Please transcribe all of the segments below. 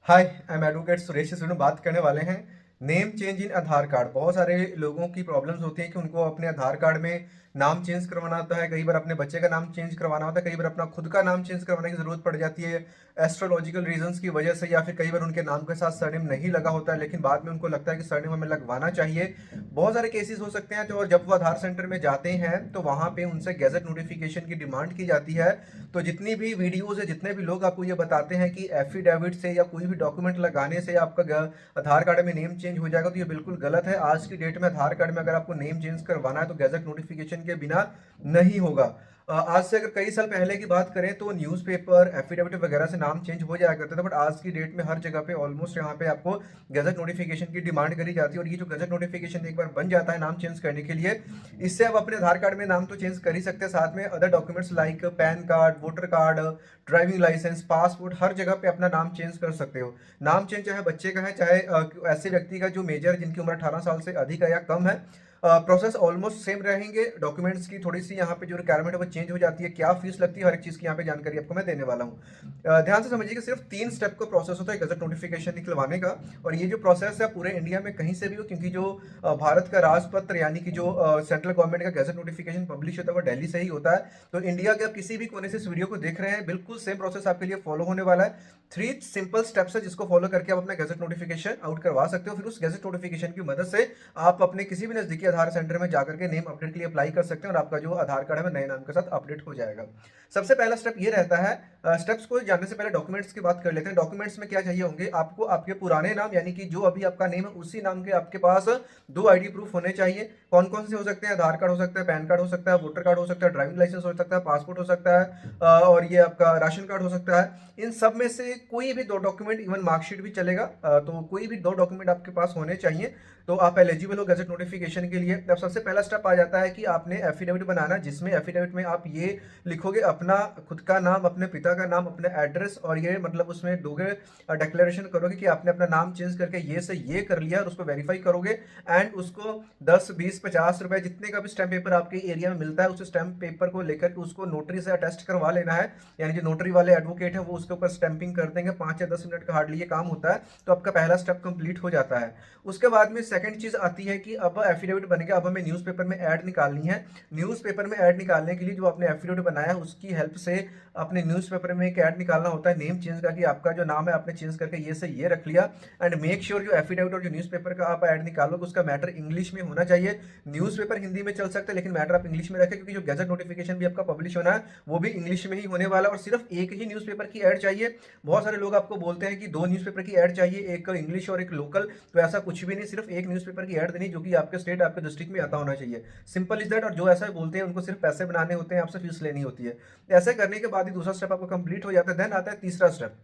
Hi, I am advocate Suresh से बात करने वाले हैं name change in Aadhaar card. बहुत सारे लोगों की प्रॉब्लम्स होती हैं कि उनको अपने आधार कार्ड में नाम चेंज करवाना होता है। कई बार अपने बच्चे का नाम चेंज करवाना होता है, कई बार अपना खुद का नाम चेंज करवाने की जरूरत पड़ जाती है एस्ट्रोलॉजिकल रीजंस की वजह से, या फिर कई बार उनके नाम के साथ सरनेम नहीं लगा होता है लेकिन बाद में उनको लगता है कि सरनेम हमें लगवाना चाहिए। बहुत सारे केसेस हो सकते हैं। तो जब वो आधार सेंटर में जाते हैं तो वहां पे उनसे गैजेट नोटिफिकेशन की डिमांड की जाती है। तो जितनी भी वीडियोज है, जितने भी लोग आपको ये बताते हैं कि एफिडेविट से या कोई भी डॉक्यूमेंट लगाने से आपका आधार कार्ड में नेम चेंज हो जाएगा, तो ये बिल्कुल गलत है। आज की डेट में आधार कार्ड में अगर आपको नेम चेंज करवाना है तो गैजेट नोटिफिकेशन के बिना नहीं होगा। आज से अगर कई साल पहले की बात करें तो न्यूज़पेपर एफिडेविट वगैरह से नाम चेंज हो जाया करते थे, बट आज की डेट में हर जगह पे ऑलमोस्ट यहाँ पे आपको गैजेट नोटिफिकेशन की डिमांड करी जाती है। और ये जो गैजेट नोटिफिकेशन एक बार बन जाता है नाम चेंज करने के लिए, इससे आप अपने आधार कार्ड में नाम तो चेंज कर ही सकते हैं, साथ में other documents like PAN card, voter card, driving licence, passport, हर जगह पे अपना नाम चेंज कर सकते हो। नाम चेंज चाहे बच्चे का है, चाहे ऐसे व्यक्ति का जो मेजर जिनकी उम्र 18 साल से अधिक है या कम है, प्रोसेस ऑलमोस्ट सेम रहेंगे। डॉक्यूमेंट्स की थोड़ी सी यहाँ पे जो रिक्वायरमेंट है वो चेंज हो जाती है। क्या फीस लगती है, हर एक चीज़ की यहाँ पे जानकारी आपको मैं देने वाला हूँ। ध्यान से समझिए कि सिर्फ 3 स्टेप का प्रोसेस होता है गजट नोटिफिकेशन निकलवाने का। और ये जो प्रोसेस है पूरे इंडिया में कहीं से भी हो, क्योंकि जो भारत का राजपत्र यानी कि जो सेंट्रल गवर्नमेंट का गजट नोटिफिकेशन पब्लिश होता है वो दिल्ली से ही होता है। तो इंडिया के आप किसी भी कोने से इस वीडियो को देख रहे हैं, बिल्कुल सेम प्रोसेस आपके लिए फॉलो होने वाला है। 3 सिंपल स्टेप्स है जिसको फॉलो करके आप अपना गजट नोटिफिकेशन आउट करवा सकते हो। फिर उस गजट नोटिफिकेशन की मदद से आप अपने किसी भी नजदीकी आधार सेंटर में जाकर के नेम अपडेट के लिए अप्लाई कर सकते हैं और आपका जो आधार कार्ड है वो नए नाम के साथ अपडेट हो जाएगा। सबसे पहला स्टेप ये रहता है। स्टेप्स को जानने से पहले डॉक्यूमेंट्स की बात कर लेते हैं। डॉक्यूमेंट्स में क्या चाहिए होंगे आपको? आपके पुराने नाम यानी कि जो अभी आपका नेम है उसी नाम के आपके पास 2 आईडी प्रूफ होने चाहिए। कौन कौन से हो सकते हैं? आधार कार्ड हो सकता है, पैन कार्ड हो सकता है, वोटर कार्ड हो सकता है, ड्राइविंग लाइसेंस हो सकता है, पासपोर्ट हो सकता है, और ये आपका राशन कार्ड हो सकता है। इन सब में से कोई भी 2 डॉक्यूमेंट, इवन मार्कशीट भी चलेगा। तो कोई भी 2 डॉक्यूमेंट आपके पास होने चाहिए, तो आप एलिजिबल हो गैजेट नोटिफिकेशन के लिए। तब सबसे पहला स्टेप आ जाता है कि आपने एफिडेविट बनाना, जिसमें एफिडेविट में आप ये लिखोगे अपना खुद का नाम, अपने पिता का नाम, अपने एड्रेस, और ये मतलब उसमें दोगे डिक्लेरेशन करोगे कि आपने अपना नाम चेंज करके ये से ये कर लिया, और उसको वेरीफाई करोगे। एंड उसको 10, 20, 50 रुपए जितने का भी स्टैम्प पेपर आपके एरिया में मिलता है, उस स्टैम्प पेपर को लेकर के उसको नोटरी से अटेस्ट करवा लेना है। यानी जो नोटरी वाले एडवोकेट है वो उसके ऊपर स्टैंपिंग कर देंगे। 5 या 10 मिनट का हार्डली ये काम होता है। तो आपका पहला स्टेप कंप्लीट हो जाता है। उसके बाद में सेकंड चीज आती है कि अब एफिडेविट बन गया, अब हमें न्यूज़पेपर में ऐड निकालनी है। न्यूज़पेपर में ऐड निकालने के लिए जो आपने एफिडेविट बनाया है उसकी हेल्प से अपने न्यूज़पेपर में एक ऐड निकालना होता है नेम चेंज का, कि आपका जो नाम है आपने चेंज करके ये से ये रख लिया। एंड मेक श्योर जो एफिडेविट और जो न्यूज़पेपर का आप ऐड निकालोगे उसका मैटर इंग्लिश में होना चाहिए। न्यूज़पेपर हिंदी में चल सकता है लेकिन मैटर आप इंग्लिश में रखें, क्योंकि जो गैजेट नोटिफिकेशन भी आपका पब्लिश होना है वो भी इंग्लिश में ही होने वाला है। और सिर्फ एक ही न्यूज़पेपर की ऐड चाहिए। बहुत सारे लोग आपको बोलते हैं कि 2 न्यूज़पेपर की ऐड चाहिए, एक इंग्लिश और एक लोकल। तो ऐसा कुछ भी नहीं, सिर्फ एक न्यूज़पेपर की ऐड देनी जो कि आपके स्टेट, आपके डिस्ट्रिक्ट में आता होना चाहिए। Simple is that. और जो ऐसा बोलते हैं उनको सिर्फ पैसे बनाने होते हैं, आपसे फीस लेनी होती है। ऐसा करने के बाद ही दूसरा स्टेप आपका कंप्लीट हो जाता है। देन आता है तीसरा स्टेप।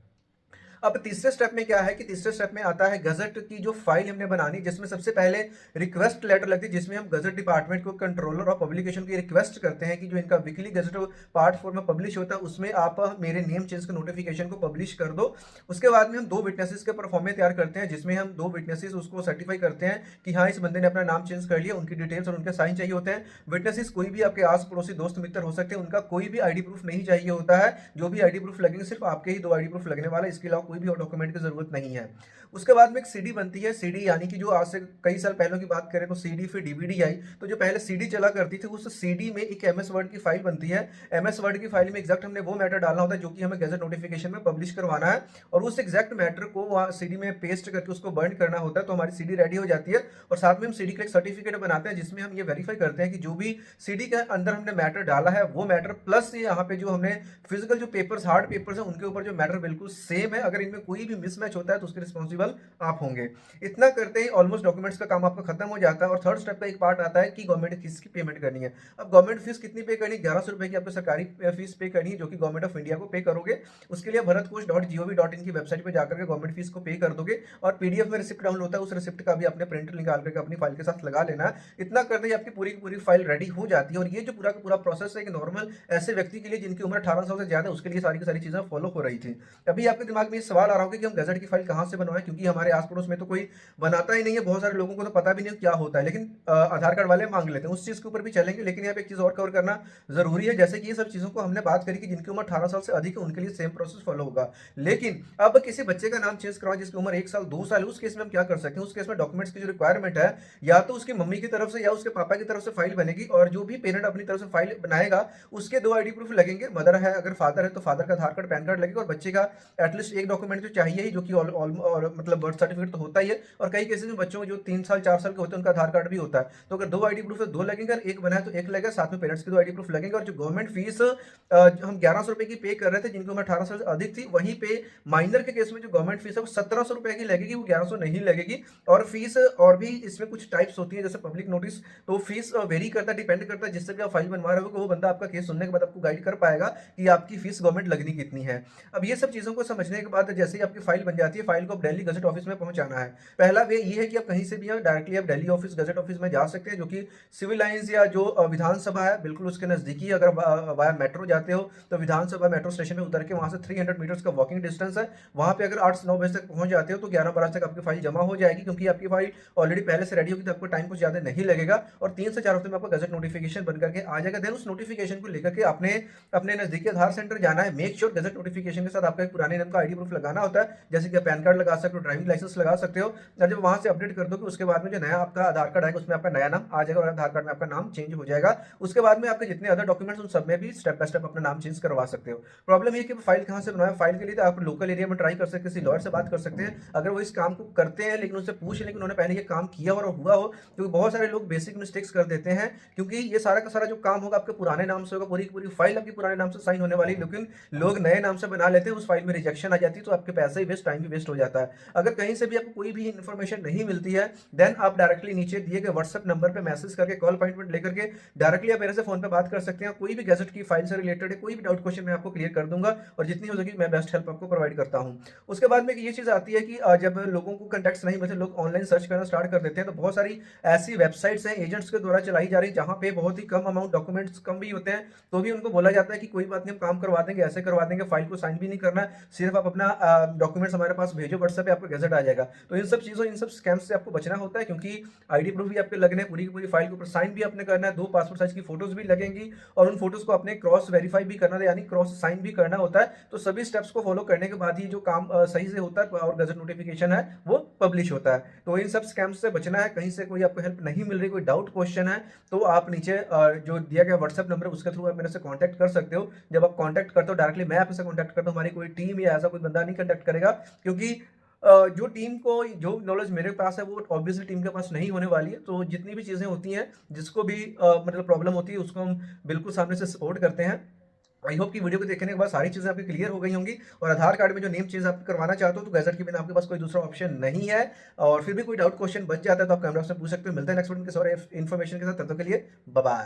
अब तीसरे स्टेप में क्या है कि तीसरे स्टेप में आता है गजट की जो फाइल हमने बनानी, जिसमें सबसे पहले रिक्वेस्ट लेटर लगती है, जिसमें हम गजट डिपार्टमेंट को, कंट्रोलर ऑफ पब्लिकेशन की रिक्वेस्ट करते हैं कि जो इनका वीकली गजट पार्ट 4 में पब्लिश होता है उसमें आप मेरे नेम चेंज के नोटिफिकेशन को पब्लिश कर दो। उसके बाद में हम 2 विटनेसेस के परफॉर्मे तैयार करते हैं, जिसमें हम 2 विटनेसेस उसको सर्टिफाई करते हैं कि हाँ इस बंदे ने अपना नाम चेंज कर लिया। उनकी डिटेल्स और उनके साइन चाहिए होते हैं। विटनेसेस कोई भी आपके आस पड़ोसी दोस्त मित्र हो सकते हैं, उनका कोई भी आईडी प्रूफ नहीं चाहिए होता है। जो भी आईडी प्रूफ लगेंगे सिर्फ आपके ही 2 आईडी प्रूफ लगने वाला है, इसके अलावा कोई भी और डॉक्यूमेंट की जरूरत नहीं है। उसके बाद में एक सीडी बनती है। सीडी यानी कि जो आज से कई साल पहले की बात करें तो सीडी फिर डीवीडी आई। तो जो पहले सीडी चला करती थी उस सीडी में एक एमएस वर्ड की फाइल बनती है। एमएस वर्ड की फाइल में एग्जैक्ट हमने वो मैटर डालना होता है जो कि हमें गैजेट नोटिफिकेशन में पब्लिश करवाना है, और उस एग्जैक्ट मैटर को वहाँ सीडी में पेस्ट करके उसको बर्न करना होता है। तो हमारी सीडी रेडी हो जाती है। और साथ में हम सीडी का एक सर्टिफिकेट बनाते हैं जिसमें हम ये वेरीफाई करते हैं कि जो भी सीडी के अंदर हमने मैटर डाला है वो मैटर प्लस यहाँ पे जो हमने फिजिकल जो पेपर्स, हार्ड पेपर्स है उनके ऊपर जो मैटर बिल्कुल सेम है। अगर इनमें कोई भी मिसमैच होता है तो उसके रिस्पॉन्सिबल आप होंगे। इतना करते ही ऑलमोस्ट डॉक्यूमेंट्स का काम आपका खत्म हो जाता है। और थर्ड स्टेप का एक पार्ट आता है कि गवर्नमेंट फीस की पेमेंट करनी है। अब गवर्नमेंट फीस कितनी पे करनी है? 1100 रुपए की आपको सरकारी फीस पे करनी है, जो कि गवर्नमेंट ऑफ इंडिया को पे करोगे। उसके लिए भरतकोश.gov.in की वेबसाइट पर जाकर के गवर्नमेंट फीस को पे कर दोगे। और पीडीएफ में रिसिप्ट डाउनलोड होता है, उस रिसिप्ट का भी आपने प्रिंट निकाल करके अपनी फाइल के साथ लगा लेना है। इतना करते ही आपकी पूरी की पूरी फाइल रेडी हो जाती है। और ये जो पूरा का पूरा प्रोसेस है, एक नॉर्मल ऐसे व्यक्ति के लिए जिनकी उम्र 18 साल से ज्यादा है, उसके लिए सारी की सारी चीजें फॉलो हो रही थी। अभी आपके दिमाग में सवाल आ रहा होगा कि हम गज़ट की फ़ाइल कहाँ से बनवाएँ, क्योंकि हमारे आस-पड़ोस में तो कोई बनाता ही नहीं है, बहुत सारे लोगों को तो पता भी नहीं है क्या होता है, लेकिन आधार कार्ड वाले माँग लेते हैं, उस चीज़ के ऊपर भी चलेंगे। लेकिन यहाँ पे एक चीज़ और कवर करना ज़रूरी है, जैसे कि ये सब चीज़ों को हमने बात करी कि जिनकी उम्र 18 साल से अधिक है, उनके लिए सेम प्रोसेस फ़ॉलो होगा। लेकिन अब किसी बच्चे का नाम चेंज करवाएँ जिसकी उम्र 1 साल, 2 साल है, उस केस में हम क्या कर सकते हैं? उस केस में डॉक्यूमेंट्स की जो रिक्वायरमेंट है, या तो उसकी मम्मी की तरफ से या उसके पापा की तरफ से फाइल बनेगी, और जो भी पेरेंट अपनी तरफ से फाइल बनाएगा, उसके 2 आईडी प्रूफ लगेंगे। मदर है, अगर फादर है तो फादर का आधार कार्ड, पैन कार्ड लगेगा, और बच्चे का एटलीस्ट एक डॉक्यूमेंट तो चाहिए ही, जो कि और मतलब बर्थ सर्टिफिकेट तो होता ही है, और कई केसेस में बच्चों जो 3 साल 4 साल के होते हैं, उनका आधार कार्ड भी होता है। तो अगर 2 आईडी प्रूफ है, 2 लगेंगे, और 1 बना है तो 1 लगेगा, साथ में पेरेंट्स के 2 आईडी प्रूफ लगेंगे। और जो गवर्नमेंट फीस हम 1100 रुपए की पे कर रहे थे जिनकी उम्र 18 साल से अधिक थी, वहीं पे माइनर के केस में जो गवर्नमेंट फीस है वो 1700 रुपए की लगेगी, वो 1100 नहीं लगेगी। और फीस और भी इसमें कुछ टाइप्स होती है, जैसे पब्लिक नोटिस, तो फीस वेरी करता है, डिपेंड करता है जिससे भी आप फाइल बनवा रहे हो, वो बंदा आपका केस सुनने के बाद आपको गाइड कर पाएगा कि आपकी फीस गवर्नमेंट लगनी कितनी है। अब ये सब चीज़ों को समझने के बाद जैसे ही आपकी फाइल बन जाती है, फाइल को आप दिल्ली गज़ट ऑफिस में पहुंचाना है। पहला वे ये है कि आप कहीं से भी डायरेक्टली आप दिल्ली ऑफिस गज़ट ऑफिस में जा सकते हैं, जो कि सिविल लाइन्स या जो विधानसभा है बिल्कुल उसके नज़दीकी है। अगर वाया मेट्रो जाते हो तो विधानसभा मेट्रो स्टेशन में उतर के वहां से 300 मीटर्स का वॉकिंग डिस्टेंस है। वहां पे अगर 8 से 9 बजे तक पहुंच जाते हो तो 11-12 तक आपकी फाइल जमा हो जाएगी, क्योंकि आपकी फाइल ऑलरेडी पहले से रेडी होगी, तो आपको टाइम कुछ ज़्यादा नहीं लगेगा। और 3 से 4 हफ्ते में आपका गज़ट नोटिफिकेशन बन करके आ जाएगा। देन उस नोटिफिकेशन को लेकर के आपने अपने नज़दीकी आधार सेंटर जाना है। मेक श्योर गज़ट नोटिफिकेशन के साथ आपका एक पुराने नाम का आईडी प्रूफ लगाना होता है, जैसे कि आप पैन कार्ड लगा सकते हो, ड्राइविंग लाइसेंस लगा सकते हो। और जब वहां से अपडेट कर दोगे, उसके बाद में जो नया आपका आधार कार्ड आएगा उसमें आपका नया नाम आ जाएगा, और आधार कार्ड में आपका नाम चेंज हो जाएगा। उसके बाद में आपके जितने अदर डॉक्यूमेंट्स उन सब में भी स्टेप बाय स्टेप अपना नाम चेंज करवा सकते हो। प्रॉब्लम ये कि फाइल कहाँ से बनवाएं? फाइल के लिए तो आप लोकल एरिया में ट्राई कर सकते हैं, किसी लॉयर से बात कर सकते हैं, अगर वो इस काम को करते हैं, लेकिन उनसे पूछ लें कि उन्होंने पहले ये काम किया और हुआ हो, क्योंकि बहुत सारे लोग बेसिक मिस्टेक्स कर देते हैं। क्योंकि ये सारा का सारा जो काम होगा आपके पुराने नाम से होगा, पूरी की पूरी फाइल आपकी पुराने नाम से साइन होने वाली, लेकिन लोग नए नाम से बना लेते हैं, उस फाइल में रिजेक्शन आ जाती है, तो आपके पैसे ही वेस्ट, टाइम भी वेस्ट हो जाता है। अगर कहीं से भी आपको कोई भी इन्फॉर्मेशन नहीं मिलती है, देन आप डायरेक्टली नीचे दिए गए व्हाट्सएप नंबर पे मैसेज करके, कॉल अपॉइंटमेंट लेकर के डायरेक्टली आप मेरे से फोन पे बात कर सकते हैं। कोई भी गैजेट की फाइल से रिलेटेड है, कोई भी डाउट क्वेश्चन मैं आपको क्लियर कर दूंगा, और जितनी हो सकेगी मैं बेस्ट हेल्प आपको प्रोवाइड करता हूँ। उसके बाद में ये चीज आती है कि जब लोगों को कॉन्टैक्ट्स नहीं मिलते, लोग ऑनलाइन सर्च करना स्टार्ट कर देते हैं, तो बहुत सारी ऐसी वेबसाइट्स हैं एजेंट्स के द्वारा चलाई जा रही, जहां पे बहुत ही कम अमाउंट डॉक्यूमेंट्स कम भी होते हैं, तो भी उनको बोला जाता है कि कोई बात नहीं, हम काम करवा देंगे, ऐसे करवा देंगे, फाइल को साइन भी नहीं करना है, सिर्फ आप अपना डॉक्यूमेंट्स हमारे पास भेजो, व्हाट्सएप पे आपको गैजेट आ जाएगा। तो इन सब चीज़ों, इन सब स्कैम्स से आपको बचना होता है, क्योंकि आईडी प्रूफ भी आपके लगने, पूरी की पूरी फाइल के ऊपर साइन भी आपने करना है, 2 पासपोर्ट साइज की फोटोज भी लगेंगी, और उन फोटोज को आपने क्रॉस वेरीफाई भी करना है, यानी क्रॉस साइन भी करना होता है। तो सभी स्टेप्स को फॉलो करने के बाद ही जो काम सही से होता है और गजट नोटिफिकेशन है वो पब्लिश होता है। तो इन सब स्कैम्स से बचना है। कहीं से कोई आपको हेल्प नहीं मिल रही, कोई डाउट क्वेश्चन है, तो आप नीचे जो दिया गया व्हाट्सएप नंबर है उसके थ्रू आप मेरे से कांटेक्ट कर सकते हो। जब आप कांटेक्ट करते हो डायरेक्टली मैं आपसे कांटेक्ट करता हूँ, हमारी कोई टीम या ऐसा कोई बंदा नहीं कांटेक्ट करेगा, क्योंकि जो टीम को जो नॉलेज मेरे पास है वो ऑब्वियसली टीम के पास नहीं होने वाली है। तो जितनी भी चीज़ें होती हैं, जिसको भी मतलब प्रॉब्लम होती है, उसको हम बिल्कुल सामने से सपोर्ट करते हैं। आई होप कि वीडियो को देखने के बाद सारी चीज़ें आपकी क्लियर हो गई होंगी, और आधार कार्ड में जो नेम चेंज आप करवाना चाहते हो तो गैजेट के बिना आपके पास कोई दूसरा ऑप्शन नहीं है। और फिर भी कोई डाउट क्वेश्चन बच जाता है तो आप कैमरा से पूछ सकते हो। मिलते हैं नेक्स्ट वीडियो के सारे इन्फॉर्मेशन के साथ, तब तक के लिए बाय बाय।